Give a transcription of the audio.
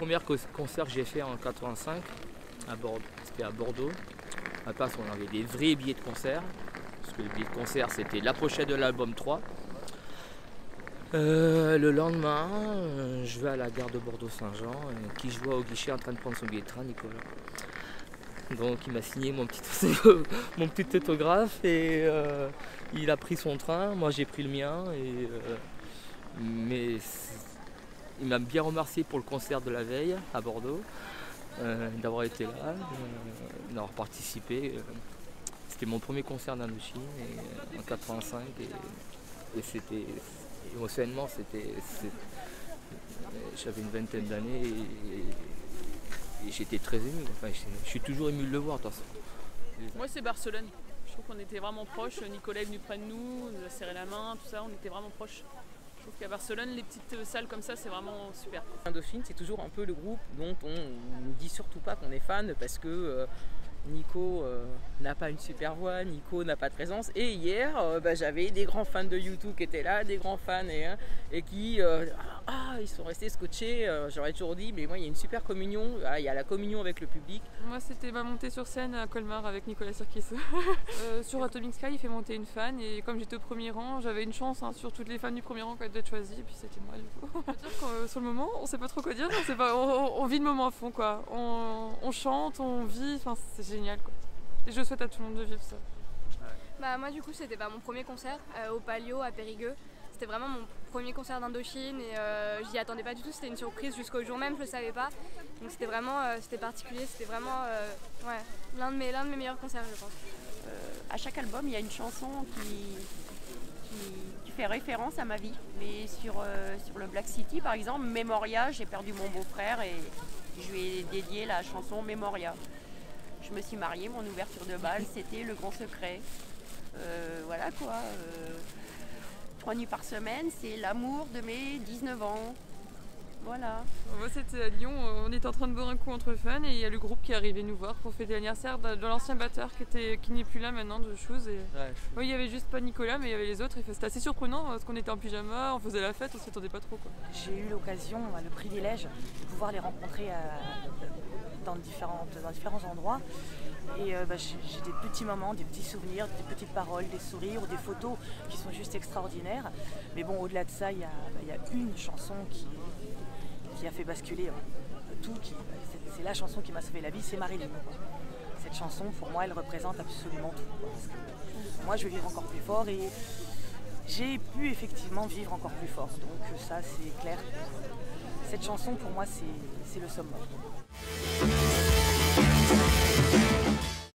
premier concert que j'ai fait en 85 à Bordeaux, c'était à Bordeaux. À Passe, on avait des vrais billets de concert. Parce que les billets de concert, c'était la pochette de l'album 3. Le lendemain, je vais à la gare de Bordeaux-Saint-Jean, qui je vois au guichet en train de prendre son billet de train, Nicolas. Donc il m'a signé mon petit autographe et il a pris son train, moi j'ai pris le mien. Mais il m'a bien remercié pour le concert de la veille à Bordeaux, d'avoir été là, d'avoir participé. C'était mon premier concert d'Indochine en 85 et c'était émotionnellement, j'avais une vingtaine d'années et j'étais très ému. Enfin, je suis toujours ému de le voir de toute façon. Moi c'est Barcelone. Je trouve qu'on était vraiment proches. Nicolas est venu près de nous, nous a serré la main, tout ça, on était vraiment proches. Je trouve qu'à Barcelone, les petites salles comme ça, c'est vraiment super. Indochine, c'est toujours un peu le groupe dont on ne dit surtout pas qu'on est fan parce que Nico n'a pas une super voix, Nico n'a pas de présence. Et hier, j'avais des grands fans de YouTube qui étaient là, des grands fans et qui ils sont restés scotchés. J'aurais toujours dit, mais moi il y a une super communion, il y a la communion avec le public. Moi c'était ma montée sur scène à Colmar avec Nicolas Sirkis. Sur Atomic Sky, il fait monter une fan et comme j'étais au premier rang, j'avais une chance sur toutes les fans du premier rang d'être choisie et puis c'était moi du coup. Sur le moment, on sait pas trop quoi dire, on vit le moment à fond quoi. On chante, on vit, enfin, c'est génial quoi. Et je souhaite à tout le monde de vivre ça. Bah moi du coup c'était mon premier concert au Palio à Périgueux. C'était vraiment mon premier concert d'Indochine et j'y attendais pas du tout, c'était une surprise jusqu'au jour même, je le savais pas. Donc c'était vraiment c'était particulier, c'était vraiment l'un de mes meilleurs concerts je pense. À chaque album il y a une chanson qui fait référence à ma vie. Mais sur le Black City par exemple, Memoria, j'ai perdu mon beau-frère et je lui ai dédié la chanson Memoria. Je me suis mariée, mon ouverture de bal, c'était Le Grand Secret. Voilà quoi. 3 nuits par semaine, c'est l'amour de mes 19 ans. Voilà. Moi c'était à Lyon, on était en train de boire un coup entre fans et il y a le groupe qui est arrivé nous voir pour fêter l'anniversaire de l'ancien batteur qui n'est plus là maintenant de choses. Il y avait juste pas Nicolas mais il y avait les autres et c'était assez surprenant parce qu'on était en pyjama, on faisait la fête, on s'y attendait pas trop quoi. J'ai eu l'occasion, le privilège de pouvoir les rencontrer dans différents endroits et j'ai des petits moments, des petits souvenirs, des petites paroles, des sourires ou des photos qui sont juste extraordinaires. Mais bon, au-delà de ça, il y a une chanson qui a fait basculer tout, c'est la chanson qui m'a sauvé la vie, c'est Marilyn. Cette chanson, pour moi, elle représente absolument tout. Parce que moi, je veux vivre encore plus fort et j'ai pu effectivement vivre encore plus fort. Donc ça, c'est clair. Cette chanson, pour moi, c'est le summum.